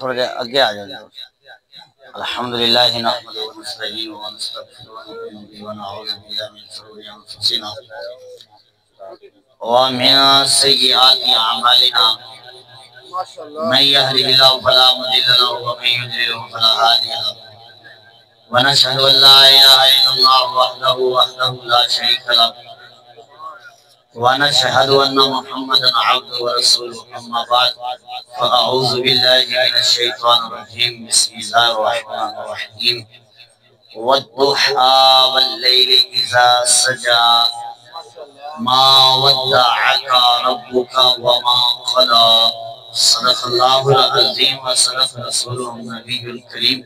थोड़ा देर आगे आ जाओ। अल्हम्दुलिल्लाह नहमदुहु व नस्तईनुहु व नस्तगफिरुहु व नऊज़ु बिल्लाहि मिन शुरूरि अंफुसिना व मिन सय्यिआति अमालिना मन यहदिहिल्लाहु फला मुदिल्ल लहु व मन युद्लिलहु फला हादिया लहु व नशहदु अन ला इलाहा इल्लल्लाह वहदहु ला शरीका लहु व नशहदु अन्न मुहम्मदन अब्दुहु व रसूलुहु अम्मा बाद फ़अऊज़ु बिल्लाहि मिनश शैतानिर रजीम बिस्मिल्लाहिर रहमानिर रहीम वद्दुहा वल्लैलि इज़ा सजा मा वद्दअका रब्बुका व मा क़ला सदक़ल्लाहुल अज़ीम व सदक़ रसूलुहुन नबियुल करीम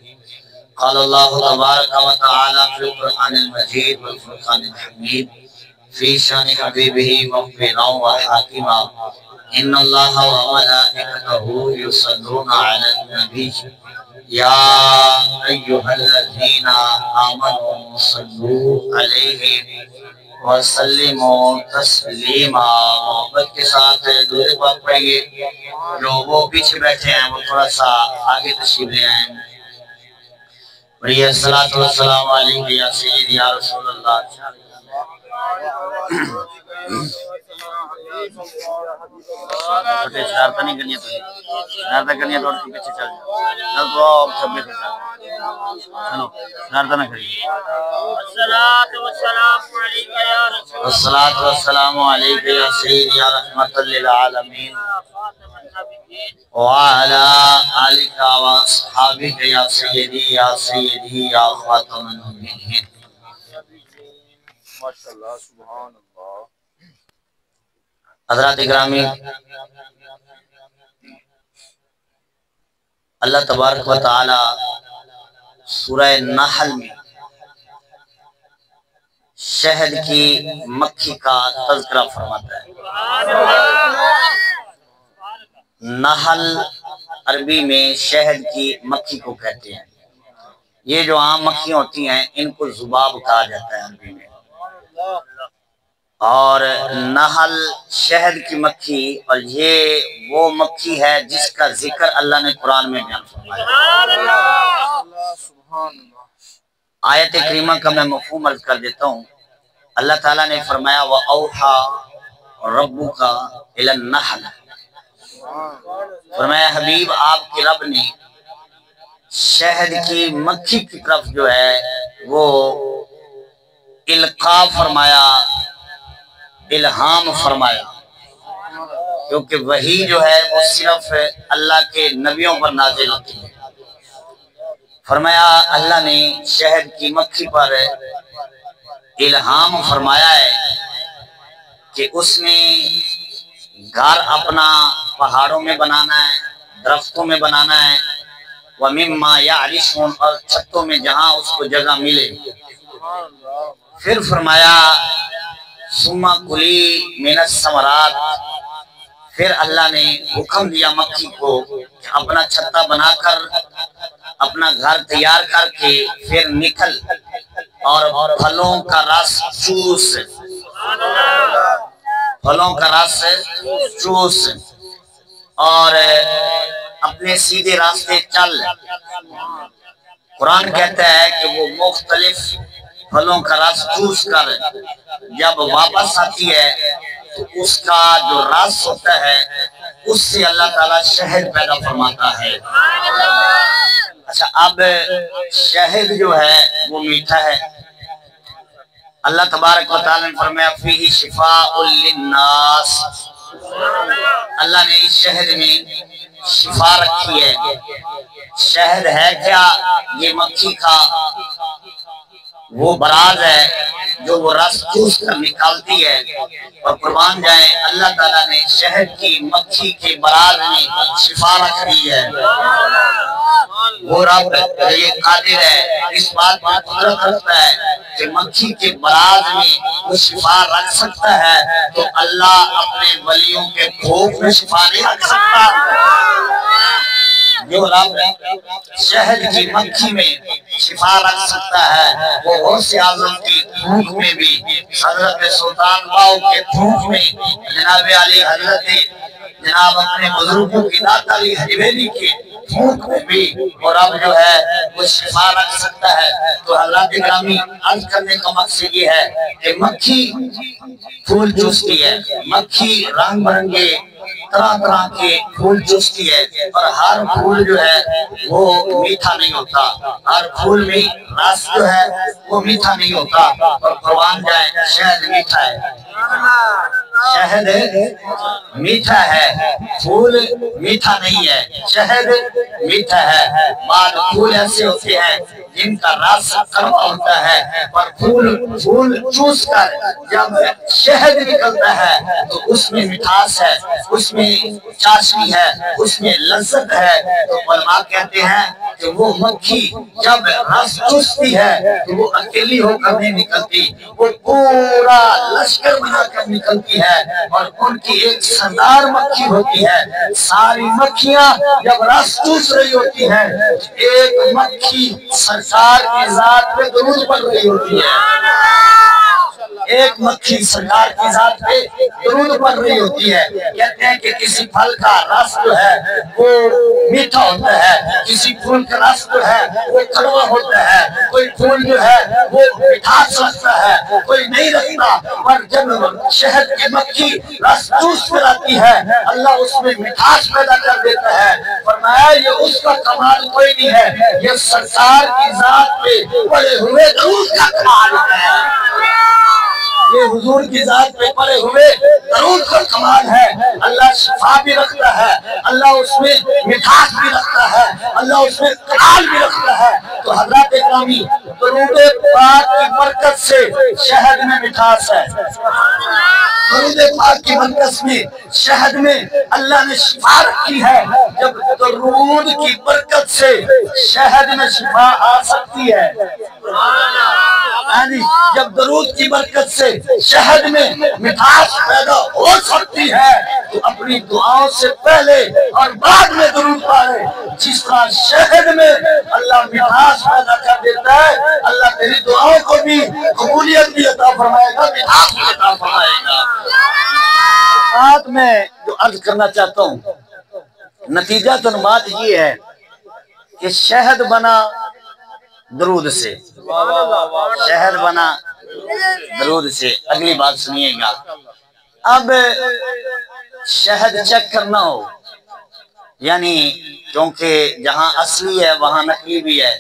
क़ाल अल्लाहु तबारक व तआला फ़िल क़ुरआनिल मजीद वल फ़ुरक़ानिल हमीद फ़ी शानि हबीबिही मुग़फ़िरा व हाकिमा इन्नल्लाहा व मलाइकतहु युसल्लूना अलन नबी या अय्युहल्लज़ीना आमनू सल्लू अलैहि व सल्लिमू तस्लीमा। मोहब्बत के साथ दूर पर पढ़िए। जो वो पीछे बैठे हैं वो थोड़ा सा आगे तशरीफ ले आए। बढ़िया सलातो व सलाम अलैहि या सय्यदी या रसूल अल्लाह। छोटे शरारत नहीं करनी है, शरारत करनी है तो पीछे चल जाओ। चल तो छब्बीस चलो शरारत ना करिए। अस्सलातु वस्सलामु अलैका या सय्यदी या रहमतल लिल आलमीन व अला आलिका व अस्हाबिका या सय्यदी या खातमुन नबिय्यीन। माशाअल्लाह सुभान अल्लाह। हज़रात इकरामी, अल्लाह तबारक व तआला सूरह नहल में शहद की मक्खी का तज़किरा फरमाता है। नहल अरबी में शहद की मक्खी को कहते हैं। ये जो आम मक्खी होती हैं इनको ज़ुबाब कहा जाता है अरबी में। और नहल शहद की मक्खी, और ये वो मक्खी है जिसका जिक्र अल्लाह ने कुरान में बयान फरमाया। आयत करीमा का मैं मफ़हूम अर्ज़ कर देता हूँ। अल्लाह ताला ने फरमाया व औहा रब्बुका इलन नहल, फरमाया हबीब आपके रब ने शहद की मक्खी की तरफ जो है वो इल्का फरमाया, इल्हाम फरमाया, क्योंकि वही जो है वो सिर्फ अल्लाह के नबियों पर नाज़िल होती है। फरमाया अल्लाह ने शहद की मक्खी पर इल्हाम फरमाया है कि उसने घर अपना पहाड़ों में बनाना है, दरख्तों में बनाना है, व मिम्मा यारिशून, और छतों में जहां उसको जगह मिले। फिर फरमाया सुम्मा कुली मिनस समरात, फिर अल्लाह ने हुक्म दिया मक्खी को कि अपना छत्ता बनाकर अपना घर तैयार करके फिर निकल और फलों का रस चूस, फलों का रस चूस और अपने सीधे रास्ते चल। कुरान कहता है कि वो मुख्तलिफ फलों का रस चूस कर जब वापस आती है तो उसका जो रस होता है उससे अल्लाह ताला शहद पैदा फरमाता है। अच्छा, अब शहद जो है वो मीठा है। अल्लाह तबारक व तआला ने फरमाया फीही शिफाउल लिन्नास, अल्लाह ने इस शहद में शिफा रखी है। शहद है क्या? ये मक्खी का वो बराज है जो वो रस चूस कर निकालती है। और कुर्बान जाए अल्लाह ताला ने शहद की मक्खी के बराज में शिफा रख दी है। वो रब ये कादिर है, इस बात पर कुदरत रखता है कि मक्खी के बराज में वो शिफा रख सकता है, तो अल्लाह अपने वलियों के भूख में शिफा नहीं रख सकता। जो रब शहद की मक्खी में शिफा रख सकता है वो गौसे आजम की थूक में भी, हजरत सुल्तान बाऊ के थूक में, जनाब अली हजरत जनाब अपने बुजुर्गों की दाता अली हवेली के थूक में भी, और अब जो है वो शिफा रख सकता है। तो हजरत ग्रामी अर्ज करने का मकसद ये है कि मक्खी फूल चूसती है, मक्खी रंग बिरंगे तरह तरह के फूल चूसती है, और हर फूल जो है वो मीठा नहीं होता, हर फूल में रस जो है वो मीठा नहीं होता। और कुर्बान जाए शहद मीठा है, शहद मीठा है, फूल मीठा नहीं है, शहद मीठा है। बाद फूल ऐसे होते हैं जिनका रस कड़वा होता है, पर फूल चूस कर जब शहद निकलता है तो उसमें मिठास है, उसमें चाशनी है, उसमें लज्जत है। तो उलमा कहते हैं कि वो मक्खी जब रस चूसती है तो वो अकेली होकर नहीं निकलती, वो पूरा लश्कर बनाकर निकलती है, और उनकी एक सरदार मक्खी होती है। सारी मक्खियां जब रस चूस रही होती हैं, एक मक्खी सरकार की जात पे दुरूद पढ़ रही होती है, एक मक्खी सरकार की जात पे दुरूद पढ़ रही होती है। कहते हैं कि किसी फल का रस जो है वो मीठा होता है, किसी फूल का रस जो है वो कड़वा होता है, कोई फूल जो है वो मिठास रखता है, कोई नहीं रखता। पर जब शहद की मक्खी रस चूस कर आती है, अल्लाह उसमें मिठास पैदा कर देता है। फरमाया ये उसका कमाल कोई नहीं है, ये सरकार की जात पे पड़े हुए दुरूद का कमाल है, ये हुजूर की जात पे पड़े हुए दरूद का कमाल है। अल्लाह शिफा भी रखता है, अल्लाह उसमें मिठास भी रखता है, अल्लाह उसमें कमाल भी रखता है। तो हज़रत इकरामी दरूद पाक की बरकत से शहद में मिठास है, दरूद पाक की बरकत में शहद में अल्लाह ने शिफा रखी है। जब दरूद की बरकत से शहद में शिफा आ सकती है, जब दरूद की बरकत से शहद में मिठास पैदा हो सकती है, तो अपनी दुआओं से पहले और बाद में दरूद पढ़े। जिस तरह शहद में अल्लाह मिठास पैदा कर देता है, अल्लाह तेरी दुआओं को भी कबूलियत भी अता फरमाएगा, मिठास भी अता फरमाएगा। साथ में जो अर्ज करना चाहता हूँ, नतीजा तो बात ये है कि शहद बना दरूद से, शहद बना दरूद से। अगली बात सुनिएगा, अब शहद चेक करना हो, यानी क्योंकि जहां असली है वहां नकली भी है।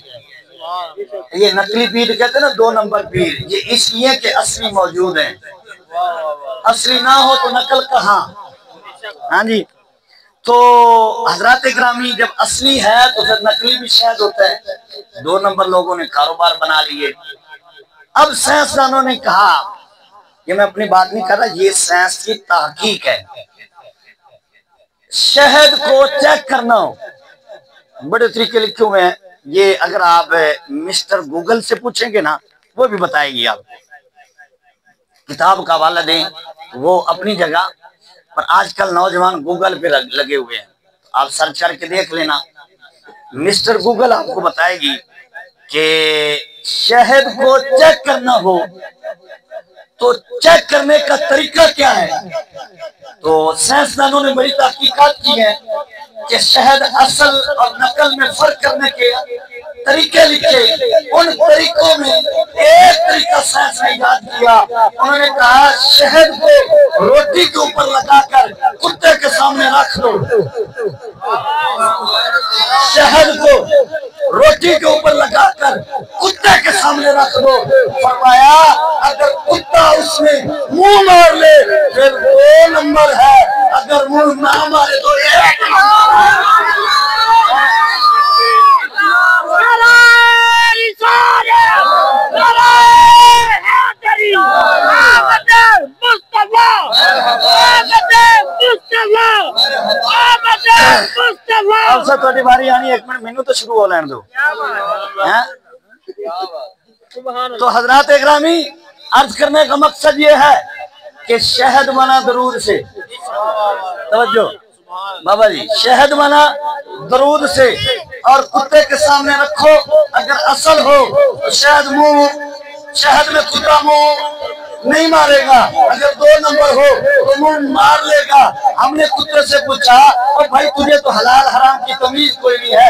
ये नकली पीर कहते हैं ना, 2 नंबर पीर, ये इसलिए कि असली मौजूद है, असली ना हो तो नकल कहाँ। हाँ जी, तो हजरत ग्रामी जब असली है तो फिर नकली भी शहद होता है। 2 नंबर लोगों ने कारोबार बना लिए। अब साइंसदानों ने कहा, ये मैं अपनी बात नहीं कर रहा, ये साइंस की तहकीक है, शहद को चेक करना हो बड़े तरीके लिखे हुए हैं। ये अगर आप मिस्टर गूगल से पूछेंगे ना, वो भी बताएगी। आप किताब का हवाला दें, वो अपनी जगह, पर आजकल नौजवान गूगल पे लगे हुए हैं, आप सर्च करके देख लेना, मिस्टर गूगल आपको बताएगी कि शहद को चेक करना हो तो चेक करने का तरीका क्या है। तो साइंसदानों ने बड़ी तहकीकात की है कि शहद असल और नकल में फर्क करने के तरीके लिखे। उन तरीकों में एक तरीका साइंस ने इजाद किया, उन्होंने कहा शहद को रोटी के ऊपर लगाकर कुत्ते के सामने रख दो, शहद को रोटी के ऊपर लगाकर कुत्ते के सामने रख दो। फरमाया अगर कुत्ता उसमें मुंह मार ले फिर 2 नंबर है, अगर मुंह ना मारे तो 1 थोड़ी बारी आनी, 1 मिनट मैनू तो शुरू हो लेने दो। तो हजरात इकरामी अर्ज करने का मकसद ये है कि शहद बना दरूद से, तवज्जो, बाबा जी शहद बना दरूद से और कुत्ते के सामने रखो, अगर असल हो तो शहद में कुत्ता मुंह नहीं मारेगा, अगर 2 नंबर हो तो मुंह मार लेगा। हमने कुत्ते से पूछा और भाई तुझे तो हलाल हराम की तमीज कोई नहीं है,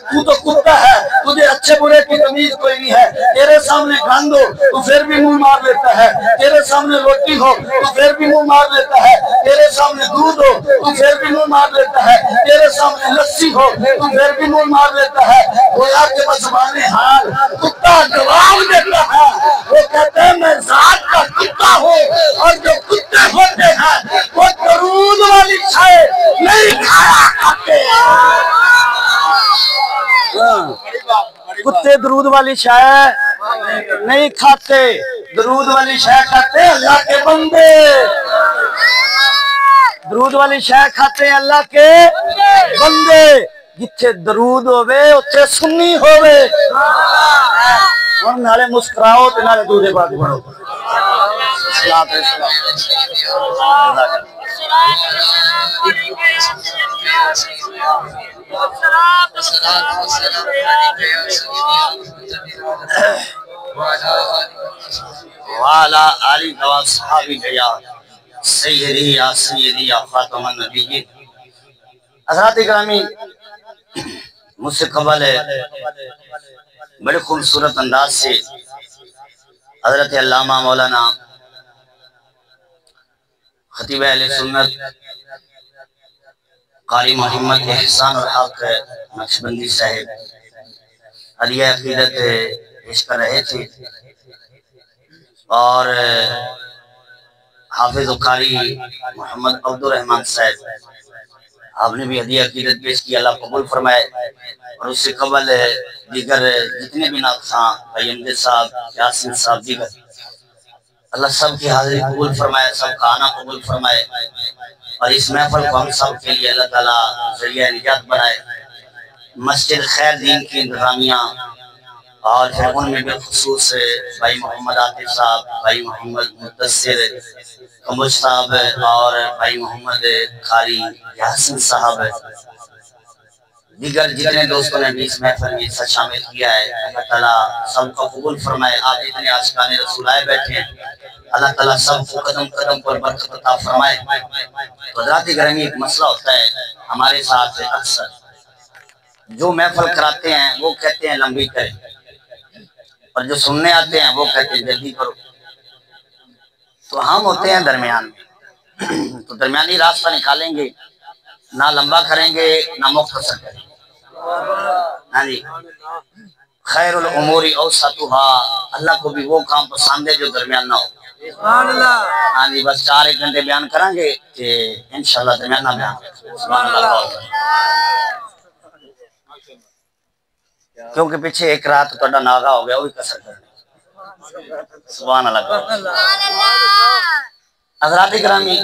तू तो कुत्ता है, तुझे अच्छे बुरे की तमीज कोई नहीं है, तेरे सामने गंद हो तो फिर भी मुंह मार लेता है, तेरे सामने रोटी हो तो फिर भी मुंह मार लेता है, तेरे सामने दूध हो तो फिर भी मुंह मार लेता है, तेरे सामने लस्सी हो तो फिर भी मुंह मार लेता है। वो आपके बसमाने हाल कुत्ता जवाब देता है, वो कहते हैं मैं जात का कुत्ता हूँ, और जो कुत्ते होते हैं वो दरूद वाली चाय नहीं खाया करते। कुत्ते दरूद वाली चाय नहीं खाते, दरूद वाली चाय खाते अल्लाह के बंदे, दरूद वाली चाय खाते अल्लाह के बंदे। जिथे दरूद होवे उत्थे सुन्नी होवे, और नाले मुस्कुराओ ते नाले दूधे बात पढ़ो। वाला आली दवा सहाबी गया सैयदी या खातमुन नबी। हज़रात ग्रामी मुझसे कबल है बड़े खूबसूरत अंदाज से हजरत अल्लामा मौलाना खतीब अहले सुन्नत कारी मोहम्मद एहसान उल हक नक्शबंदी साहिब हदिया अकीदत पेश कर रहे थे, और हाफिज कारी मोहम्मद अब्दुल रहमान साहब आपने भी हदिया अकीदत पेश की, अल्लाह कबूल फरमाए। और उससे कबल दीगर जितने भी नात खां भाई साहब यासिन साहब दीगर, अल्लाह सब की हाजिरी कबूल फरमाए, सब का आना कबूल फरमाए, और इस महफिल को हम सब के लिए अल्लाह ताला ज़रिया निजात बनाए। मस्जिद खैर दीन की इंतजामिया और फिर उनमें बिलखुसूस भाई मोहम्मद आतिफ साहब, भाई मोहम्मद मुद्दस्सिर कमुज साहब और भाई मोहम्मद कारी यासिन साहब, दीगर जितने दोस्तों ने भी इस महफिल में हिस्सा शामिल किया है, अल्लाह ताला सबको कबूल फरमाए। आप जितने आशिकाने रसूल आए बैठे हैं, अल्लाह ताला सबको कदम कदम पर बरकत अता फरमाए। तो हज़रात ग्रामी एक मसला होता है हमारे साथ, अक्सर जो महफिल कराते हैं वो कहते हैं लंबी करें, और जो सुनने आते हैं वो कहते हैं जल्दी करो। तो हम होते हैं दरमियान में, तो दरमियानी रास्ता निकालेंगे, ना लंबा करेंगे ना मुख्तसर करेंगे। हाँ जी, खैरुल उमूरी औसतुहा, अल्लाह को भी वो काम पसंद है जो दरमियान ना हो। हाँ जी, बस 4-1 घंटे बयान करेंगे कि इंशाल्लाह दरमियाना बयान, क्योंकि पीछे एक रात तो नागा हो गया, वो भी कसर करनी। सुभान अल्लाह। हज़रात ग्रामी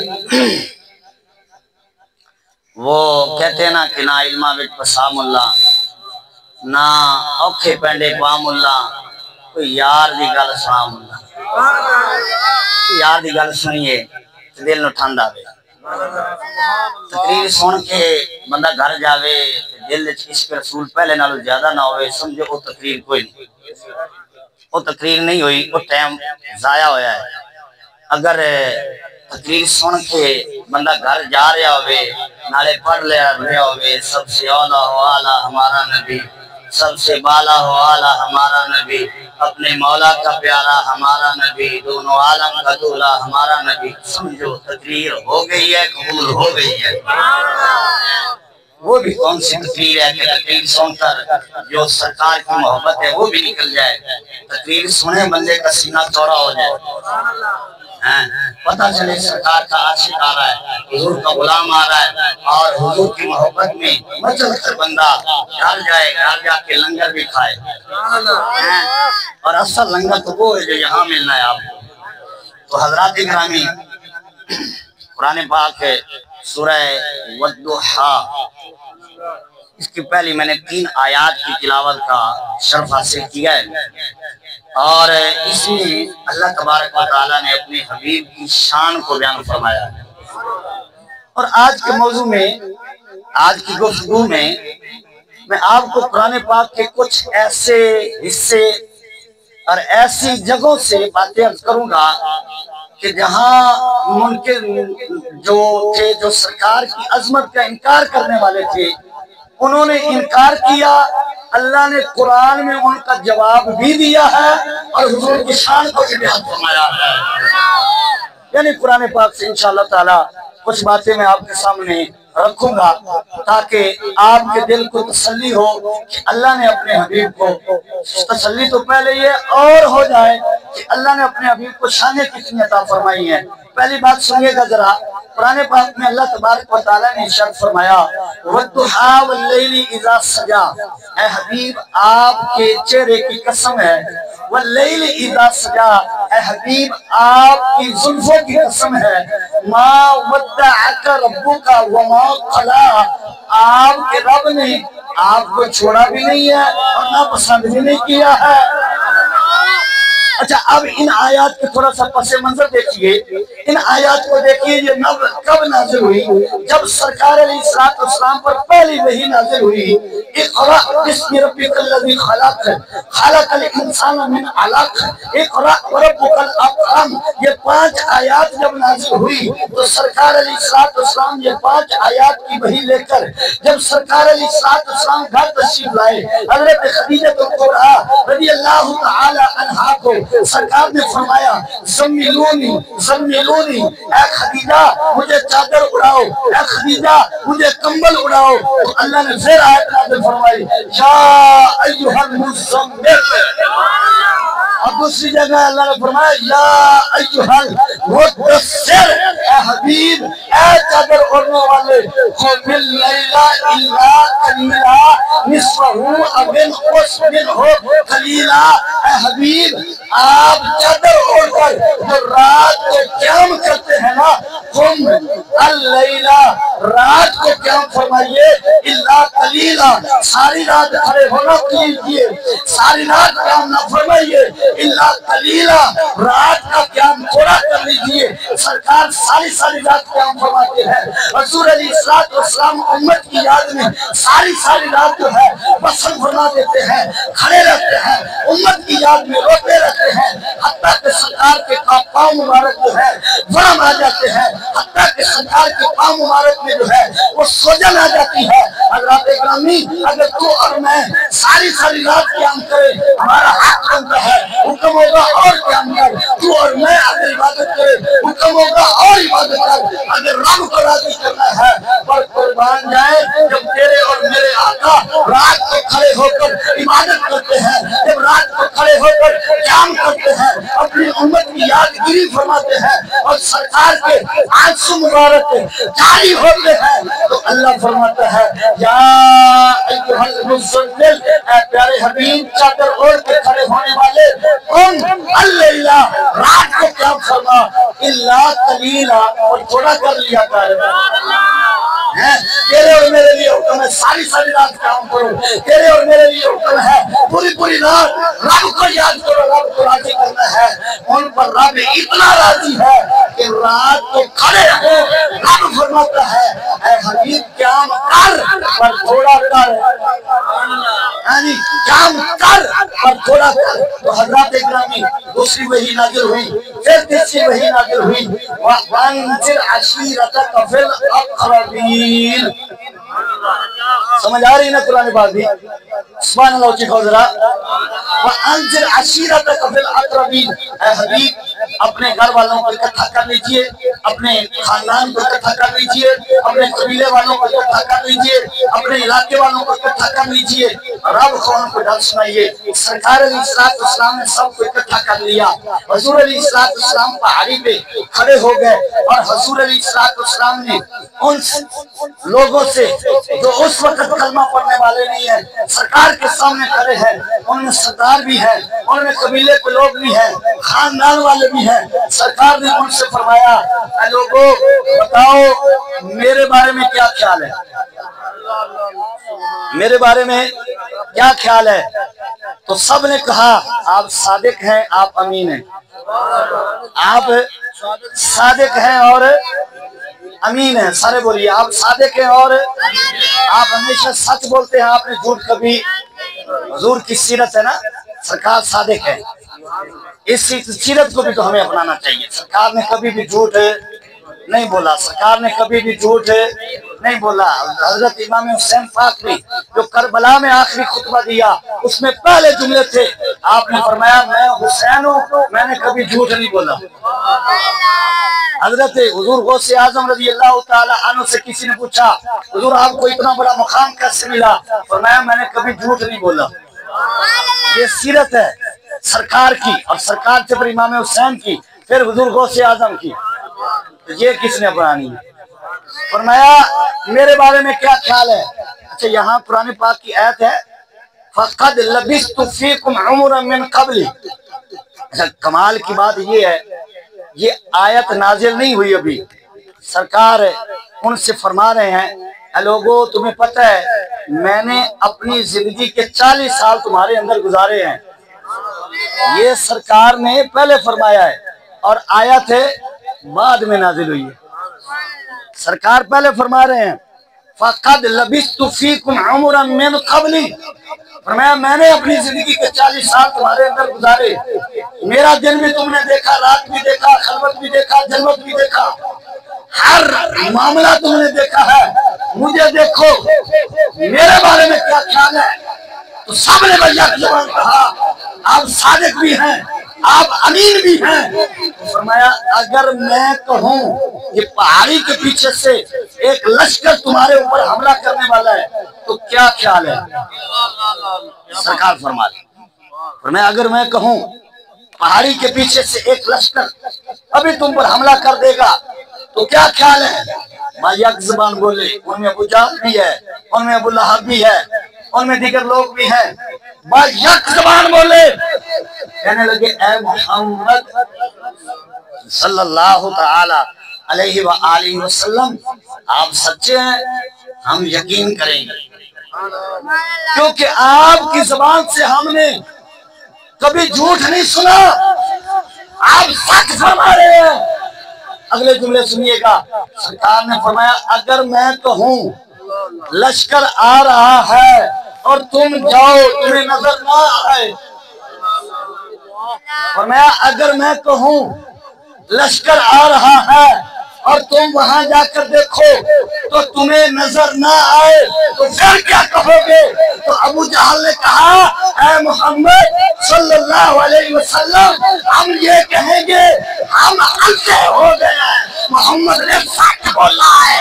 वो कहते हैं ना कि ना इल्मा विच पसामुल्ला, ना औखे पेंडे पामुल्ला, कोई यार दी गल सुनामुल्ला। यार दी गल सुनिए तो दिल नूं ठंड आवे, तकरीर सुन के बंदा घर जावे दिल विच इश्क रसूल पहले नालों ज्यादा ना होवे, समझो वो तकरीर कोई नहीं, वो तकरीर नहीं हुई, वो टाइम जाया होया है। अगर तकरीर सुन के बंदा घर जा रहा होवे, नाले पढ़ लिया होवे, सबसे औला हो आला हमारा नबी, सबसे बाला हो आला हमारा नबी, अपने मौला का प्यारा हमारा नबी, दोनों आलम का दूल्हा हमारा नबी, समझो तकरीर हो गई है, कबूल हो गई है। वो भी कौन सी तकरीर है कि तकरीर सुनकर जो सरकार की मोहब्बत है वो भी निकल जाए, तकरीर सुने बंदे का सीना चौड़ा हो जाए, पता चले सरकार का आशिक आ रहा है, हुजूर का गुलाम आ रहा है, और हुजूर की मोहब्बत में मचल कर बंदा घर जाए, घर जाके लंगर भी खाए। और असल लंगर तो वो है जो यहाँ मिलना है आपको। तो हज़रात ग्रामी कुरान पाक सूरह वद्दुहा, इसकी पहली मैंने 3 आयात की तिलावत का शर्फ हासिल किया है, और इसमें अल्लाह तबारक व तआला ने अपने हबीब की शान को बयान फरमाया है। और आज के मौजू में, आज की गुफ्तगू में मैं आपको कुरान पाक के कुछ ऐसे हिस्से और ऐसी जगहों से बातें अर्ज करूंगा कि जहां मुनकिर जो थे, जो सरकार की अजमत का इनकार करने वाले थे, उन्होंने इनकार किया। अल्लाह ने कुरान में उनका जवाब भी दिया है और हुजूर की शान को भी बयान फरमाया है। यानी कुरान पाक से इंशाअल्लाह ताला कुछ बातें मैं आपके सामने रखूंगा ताकि आपके दिल को तसल्ली हो कि अल्लाह ने अपने हबीब को, तसल्ली तो पहले ये और हो जाए कि अल्लाह ने अपने हबीब को शान कितनी अता फरमाई है। पहली बात सुनिएगा जरा, कुरान पाक में अल्लाह तबारक व तआला ने इरशाद फरमाया, वद्दुहा वल्लैलि इज़ा सजा, ऐ हबीब आपके चेहरे की कसम है, वल्लैलि इज़ा सजा, ऐ हबीब आपकी जुल्फों की कसम है, मा वद्दअका रब्बुका व मा क़ला, आपके रब ने आपको छोड़ा भी नहीं है और ना पसंद भी नहीं किया है। अच्छा, अब इन आयात के थोड़ा सा पसे मंजर देखिए। इन आयात को देखिए, ये कब नाजिल हुई? जब सरकार अलैहिस्सलाम पर पहली वही नाजिल हुई, इक़रा बिस्मि रब्बिकल्लज़ी खलक़, खलक़ल इंसाना मिन अलक़, इक़रा व रब्बुकल अकरम। ये 5 आयात जब नाजिल हुई तो सरकार अलैहिस्सलाम ये 5 आयात की वही लेकर जब सरकार अलैहिस्सलाम घर तशरीफ लाए, हज़रत खदीजतुल कुबरा रज़ियल्लाहु तआला अन्हा को सरकार ने फरमाया, ज़म्मिलूनी ज़म्मिलूनी, ऐ खदीजा मुझे चादर उड़ाओ, ऐ खदीजा मुझे कंबल उड़ाओ। तो अल्लाह ने फिर आयत नाज़िल फरमाई, या अय्युहल मुज़म्मिल। अब दूसरी जगह अल्लाह ने फरमाया, या अय्युहल मुद्दस्सिर, ऐ हबीब ऐ चादर ओढ़ने वाले, क़ुमिल लैला इल्ला कलीला निस्फ़हु अव इंक़ुस मिन्हु कलीला। ऐ हबीब आप चादर ओढ़कर जो रात को क़याम करते हैं ना, तुम अल-लैला रात को क़याम फरमाइए, इल्ला कलीला सारी रात खड़े होना कीजिए, सारी रात क़याम ना फरमाइए, इल्ला कलीला रात का क़याम थोड़ा कर लीजिए। सरकार सारी रात क़याम फरमाते हैं। हुज़ूर अलैहिस्सलाम उम्मत की याद में सारी रात जो है बसर फरमा देते हैं, खड़े रहते हैं, उम्मत की याद में रोते रहते हैं, हत्ता के सरकार के पाँव मुबारक जो है वरम आ जाते हैं, हत्ता के सरकार के पाँव मुबारक में जो है वो सोजन आ जाती है। हज़रात ग्रामी, अगर तू और मैं सारी रात क़याम करें, हमारा हक बनता है, हुक्म होगा और क़याम कर। तू और मैं अगर इबादत करें, हुक्म होगा और इबादत कर। अगर रब को राज़ी करना है, पर कुर्बान जाए जब तेरे और मेरे आका रात को खड़े होकर इबादत करते हैं, जब रात को खड़े होकर क़याम करते हैं, अपनी उम्मत की यादगिरी फरमाते हैं और सरकार के आंसू मुबारक जारी होते हैं, तो अल्लाह फरमाता है, या अय्युहल मुज़म्मिल, ऐ प्यारे हबीब चादर ओढ़ के खड़े होने वाले, तुम अल-लैला रात को क़याम फरमा, इल्ला कलीला और थोड़ा कर लिया कर। तेरे और मेरे लिए हुक्म है सारी रात काम करो, तेरे और मेरे लिए हुक्म है पूरी रात रब को याद करो, रब को राजी करना है। उन पर रब इतना राजी है कि रात को खड़े हो, रब फरमाता है, ऐ हबीब काम कर पर थोड़ा कर, यानी काम कर पर थोड़ा कर। तो हज़रात इकरामी दूसरी वही नाज़िल हुई, फिर तीसरी वही नाज़िल हुई, वअंज़िर अशीरतक फिल अक़रबीन। समझ आ रही ना कुरान पाक भी? सुभान अल्लाह, चिल्लाओ जरा। वअंज़िर अशीरतक फिल अक़रबीन, ऐ हबीब अपने घर वालों को इकट्ठा कर लीजिए, अपने खानदान को इकट्ठा कर लीजिए, अपने कबीले वालों को इकट्ठा कर लीजिए, अपने इलाके वालों को इकट्ठा कर लीजिए, रब कौन को डर सुनाइए। सरकार अलैहिस्सलाम ने सबको इकट्ठा कर लिया। हुज़ूर अलैहिस्सलाम पहाड़ी पे खड़े हो गए और हुज़ूर अलैहिस्सलाम ने उन लोगों से जो उस वक्त कलमा पढ़ने वाले नहीं है, सरकार के सामने खड़े हैं, उनमें सरदार भी है, उनमें कबीले के लोग भी हैं, खानदान वाले भी हैं। सरकार ने उनसे फरमाया, लोगों बताओ मेरे बारे में क्या ख्याल है, मेरे बारे में क्या ख्याल है? तो सब ने कहा, आप सादिक हैं, आप अमीन हैं, आप सादिक हैं और अमीन है। सारे बोलिए आप सादिक हैं और आप हमेशा सच बोलते हैं, आपने झूठ कभी। हुजूर की सीरत है ना, सरकार सादिक है, इस सीरत को भी तो हमें अपनाना चाहिए। सरकार ने कभी भी झूठ नहीं बोला, सरकार ने कभी भी झूठ नहीं बोला। हजरत इमाम हुसैन पाक ने जो करबला में आखिरी खुतबा दिया, उसमें पहले जुमले थे, आपने फरमाया मैं हुसैन हूँ, मैंने कभी झूठ नहीं बोला। हजरत हुजूर गौसे आजम रज़ी अल्लाह ताला अन्हु से किसी ने पूछा, हुजूर आपको इतना बड़ा मुकाम कैसे मिला? फरमाया मैंने कभी झूठ नहीं बोला। ये सीरत है सरकार की, और सरकार से फिर इमाम हुसैन की, फिर हुजूर गौसे आजम की। तो ये किसने अपनानी है? फरमाया मेरे बारे में क्या ख्याल है? अच्छा, यहाँ कुरान पाक की आयत है, फ़क़द लबिस्तु फ़ीकुम उमरन मिन क़ब्ली। अच्छा, कमाल की बात ये है, ये आयत नाजिल नहीं हुई अभी, सरकार उनसे फरमा रहे हैं लोगों तुम्हें पता है मैंने अपनी जिंदगी के 40 साल तुम्हारे अंदर गुजारे हैं। ये सरकार ने पहले फरमाया है और आयत है बाद में नाजिल हुई है। सरकार पहले फरमा रहे हैं फ़क़द लबिस्तु फ़ीकुम उमरन मिन क़ब्ली, फरमाया मैंने अपनी जिंदगी के 40 साल तुम्हारे अंदर गुजारे। मेरा दिन भी तुमने देखा, रात भी देखा, खलवत भी देखा, जन्नत भी देखा, हर मामला तुमने देखा है। मुझे देखो मेरे बारे में क्या ख्याल है? तो सबने भैया जवान कहा आप सादिक भी हैं, आप अमीन भी हैं। तो फरमाया अगर मैं कहूँ ये पहाड़ी के पीछे से एक लश्कर तुम्हारे ऊपर हमला करने वाला है तो क्या ख्याल है? सरकार फरमा रही, फरमाया अगर मैं कहूँ पहाड़ी के पीछे से एक लश्कर अभी तुम पर हमला कर देगा तो क्या ख्याल है? भाई एक जुबान बोले, उनमें अबू जहल भी है, उनमें अबू लहब भी है, उनमें दीगर लोग भी हैं। भाई एक जुबान बोले, कहने लगे ऐ मोहम्मद सल्लल्लाहु ताला अलैहि व आलिहि वसल्लम आप सच्चे हैं, हम यकीन करेंगे, क्योंकि आपकी जुबान से हमने कभी झूठ नहीं सुना, आप सच फरमा रहे हैं। अगले जुमले सुनिएगा, सरकार ने फरमाया अगर मैं कहूँ लश्कर आ रहा है और तुम जाओ तुम्हें नजर ना आए, फरमाया अगर मैं कहूँ लश्कर आ रहा है और तुम वहां जाकर देखो तो तुम्हें नजर ना आए तो फिर क्या कहोगे? तो अबू जहल ने कहा ऐ मोहम्मद सल्लल्लाहु अलैहि वसल्लम हम ये कहेंगे हम अंधे हो गए हैं, मोहम्मद ने सच बोला है।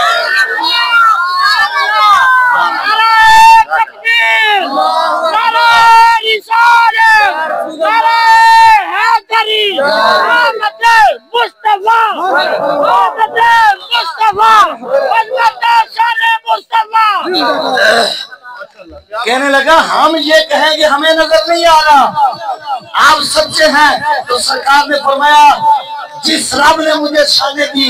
कहने लगा हम ये कहेंगे हमें नजर नहीं आ रहा, आप सच्चे हैं। तो सरकार ने फरमाया जिस रब ने मुझे शादी दी,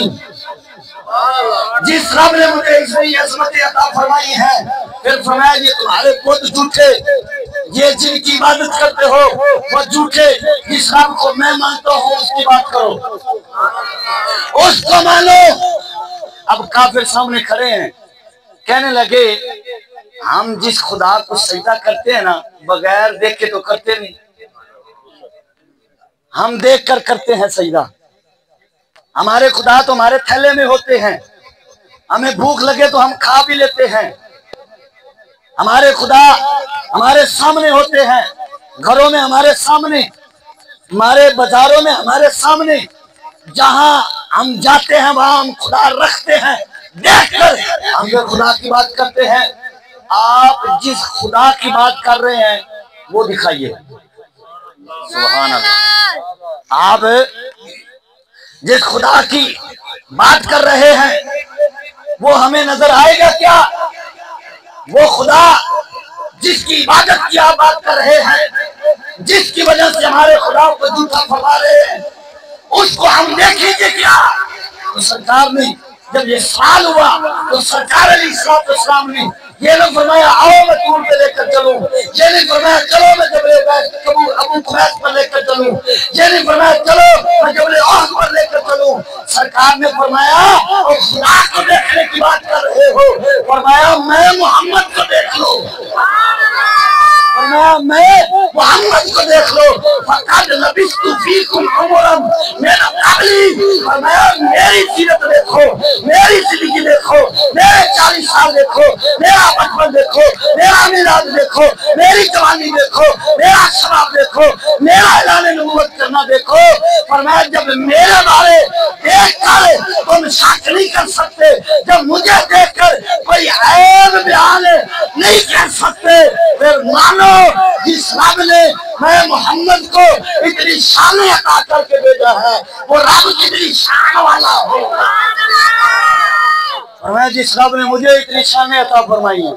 जिस रब ने मुझे इतनी अज़मत अता फरमाई है, फिर फरमाया ये तुम्हारे पुत्र झूठे, ये जिनकी इबादत करते हो वो झूठे, जिस रब को मैं मानता हूँ उसकी बात करो, उसको मानो। अब काफिर सामने खड़े हैं, कहने लगे हम जिस खुदा को सजदा करते हैं ना बगैर देख के तो करते नहीं, हम देख कर करते हैं सजदा। हमारे खुदा तो हमारे थैले में होते हैं, हमें भूख लगे तो हम खा भी लेते हैं। हमारे खुदा हमारे सामने होते हैं, घरों में हमारे सामने, हमारे बाजारों में हमारे सामने, जहां हम जाते हैं वहां हम खुदा रखते हैं, देखकर हम जो खुदा की बात करते हैं। आप जिस खुदा की बात कर रहे हैं वो दिखाइए। सुभान अल्लाह। आप जिस खुदा की बात कर रहे हैं वो हमें नजर आएगा क्या? वो खुदा जिसकी इबादत की आप बात कर रहे हैं, जिसकी वजह से हमारे खुदा को झूठा फरमा रहे हैं, उसको हम देखेंगे क्या? तो सरकार ने जब ये सवाल हुआ तो सरकार अलैहिस्सलाम ने ये नहीं फरमाया आओ मैं टूर पे लेकर चलूं, ये नहीं फरमाया चलो मैं जबले अबू कुबैस पर लेकर चलूं, ये नहीं फरमाया चलो मैं जबले ओहद पर लेकर चलूं। सरकार ने फरमाया और खुदा को देखने की बात कर रहे हो, फरमाया मैं मोहम्मद को देख लो, फरमाया मैं मोहम्मद को देख लो। फक़द लबिस्तु फीकुम उमरन मेरा काबली, फरमाया मेरी सीरत देखो, मेरी जिंदगी देखो, मेरे 40 साल देखो, मेरा बचपन देखो, मेरा मिलाद देखो, मेरी जवानी देखो, मेरा शबाब देखो, मेरा ऐलान नबूवत करना देखो। फरमाया जब मेरे बारे देखकर तुम शक नहीं कर सकते, जब मुझे देखकर कोई ऐब बयान नहीं कर सकते, फिर मानो जिस रब ने मैं मोहम्मद को इतनी शान अता करके भेजा है वो रब कितनी शान वाला होगा। और मैं जिस रब ने मुझे इतनी शान अता फरमाई है,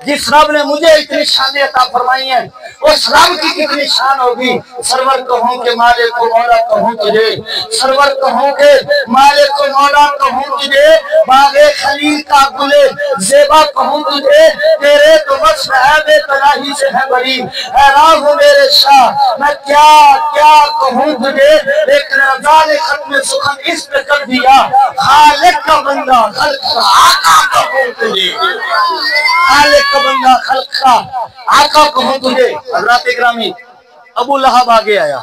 जिस रब ने मुझे इतनी शान अता फरमाई है उस रब की कितनी शान होगी। सरवर कहूं के मालिक को मौला कहूं तुझे, सरवर कहूं के मालिक को मौला कहूं तुझे, बागे खलील का गुले ज़ेबा कहूं तुझे, तेरे तो बस है बेतलाही से है बड़ी, हैरान हूं मेरे शाह मैं क्या क्या कहूं तुझे। एक रज़ा ने खत्म सुखन इस पे कर दिया, खालिक का बंदा खल्क का आका कहूं तुझे, खालिक का बंदा खल्क का आका कहूं तुझे। हज़रात इकरामी अबू लहब आगे आया,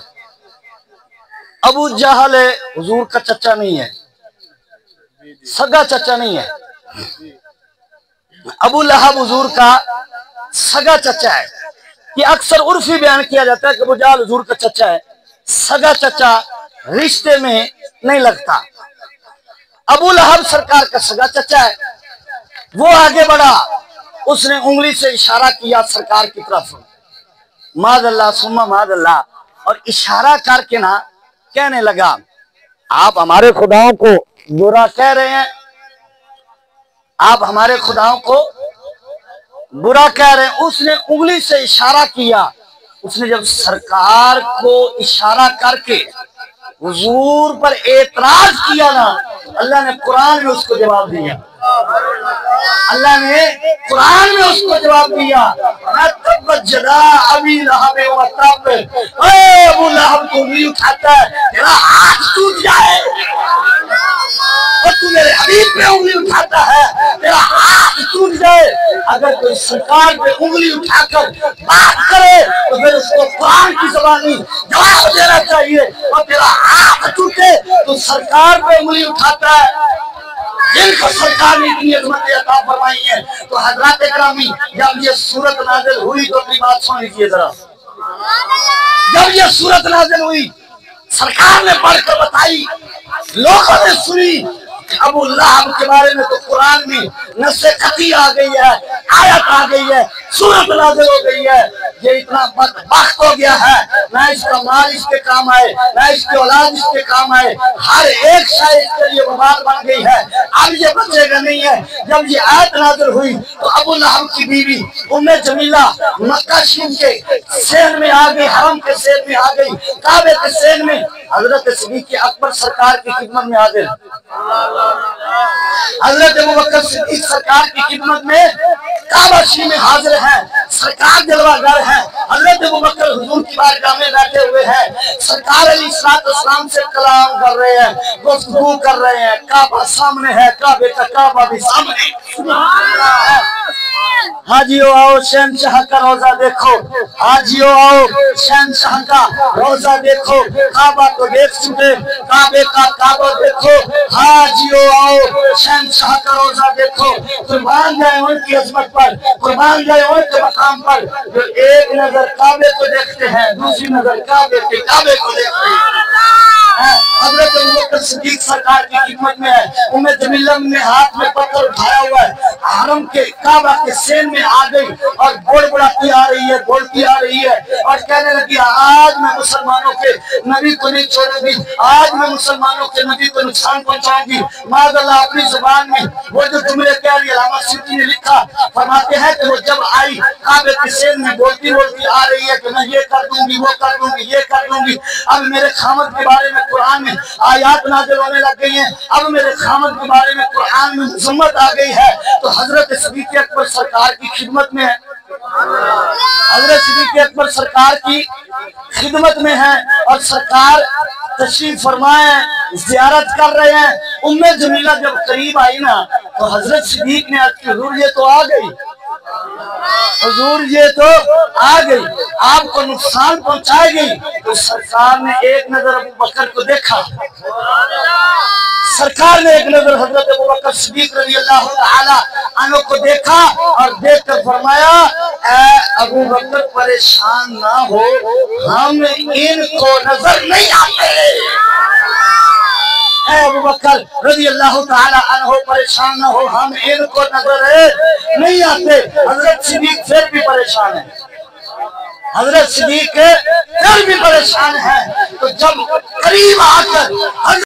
अबू जहल हुजूर का चचा नहीं है, सगा चचा नहीं है, अबू लहब हुजूर का सगा चचा है। कि अक्सर उर्फी बयान किया जाता है कि अबू जहल हुजूर का चचा है, सगा चचा रिश्ते में नहीं लगता। अबू लहब सरकार का सगा चचा है। वो आगे बढ़ा, उसने उंगली से इशारा किया सरकार की तरफ, मादल्ला सुम्मा मादल्ला, और इशारा करके ना कहने लगा आप हमारे खुदाओं को बुरा कह रहे हैं, आप हमारे खुदाओं को बुरा कह रहे हैं। उसने उंगली से इशारा किया। उसने जब सरकार को इशारा करके हुजूर पर एतराज किया ना, अल्लाह ने कुरान में उसको जवाब दिया, अल्लाह ने कुरान में उसको जवाब दिया। अबी लहब व तब, अबू लहब को उंगली उठाता है तेरा हाथ टूट जाए, और तू मेरे हबीब पे उंगली उठाता है तेरा हाथ टूट जाए। अगर कोई सरकार पे उंगली उठाकर बात करे तो फिर उसको कुरान की ज़बानी जवाब देना चाहिए, और तेरा हाथ टूटे तो सरकार पे उंगली उठाता है जिनको सरकार ने इतनी अज़मत अता फरमाई है। तो हज़रात इकरामी जब ये सूरत नाज़िल हुई तो अपनी बात सुन लीजिए जरा। जब ये सूरत नाज़िल हुई सरकार ने पढ़कर बताई, लोगों ने सुनी। अबू लहब के बारे में तो कुरान में नस्से कती आ गई है, आयत आ गई है, सूरत नाज़िल हो गई है। ये इतना बदबख्त हो गया है, ना इसका माल इसके काम आए, ना इसकी औलाद इसके काम आए, हर एक शायद इसके लिए बीमार बन गई है, अब ये बचेगा नहीं है। जब ये आयत नाज़िल हुई तो अबू लहब की बीवी उम्मे जमीला मक्का शरीफ के सेन में आ गई, हरम के सेन में आ गई, काबे के सेन में हजरत सिद्दीक़ अकबर सरकार की खिदमत में हाजिर, हजरत अबू बकर सिद्दीक़ सरकार की खिदमत में काबा शरीफ में हाजिर है। सरकार जलवागर है, हजरत अबू बकर हुजूर की बारगाह में बैठे हुए हैं, सरकार अलैहिस्सलाम से कलाम कर रहे हैं, गुफ्तगू कर रहे हैं, काबा सामने है, काबे का काबा भी सामने। हाजियो आओ शहनशाह का रोजा देखो, हाजियो आओ शहनशाह का रोजा देखो, काबा तो देख चुके, काबे का काबा देखो, हाजियो आओ शहनशाह का रोजा देखो। कुर्बान जाए उनकी अज़मत पर, कुर्बान जाए उनके मकाम पर, जो एक नजर काबे को देखते हैं, दूसरी नजर काबे के काबे को देखते हैं। हज़रत अबू बकर सिद्दीक़ सरकार की खिदमत में है, उम्मे जमीला ने हाथ में पत्थर उठाया हुआ है, हरम के काबा के सेन में आ गई और बोलबुलाती आ रही है, बोलती आ रही है और कहने लगी आज मैं मुसलमानों के नबी को नहीं छोड़ूंगी, आज मैं मुसलमानों के नबी को नुकसान पहुंचाऊंगी। माज़अल्लाह अपनी जुबान में वो जो जुमले कह रही है, अल्लामा सिद्दीक़ ने लिखा, फरमाते हैं कि वो जब आई काबे के सेन में बोलती बोलती आ रही है कि मैं ये कर दूंगी, वो कर दूंगी, ये कर दूंगी। अब मेरे खामद के बारे में कुरान में आयात नाज़िल होने लग गई हैं, अब मेरे खामद के बारे में कुरान में ज़ुम्मत आ गई है। तो हजरत सिद्दीक़ अकबर सरकार की खिदमत में है, हजरत सिद्दीक़ अकबर सरकार की खिदमत में है और सरकार तशरीफ फरमाए ज़ियारत कर रहे हैं। उम्मे जमीला जब करीब आई ना तो हजरत सिद्दीक़ ने अर्ज़ की, हुजूर ये तो आ गई, हुजूर ये तो आ गई, आपको नुकसान पहुंचाएगी। तो सरकार ने एक नजर अबू बकर को देखा, सरकार ने एक नजर हजरत अबू बकर सिद्दीक़ रज़ियल्लाहु ताला अन्हु को देखा और देखकर फरमाया, ऐ अबू बकर परेशान ना हो, हम इनको नजर नहीं आते। अबू बकर रज़ियल्लाहु ताला अन्हु परेशान न हो, हम इनको नजर नहीं आते। हजरत सिद्दीक़ फिर भी परेशान है, हजरत सिद्दीक़ फिर भी परेशान है। तो जब करीब आकर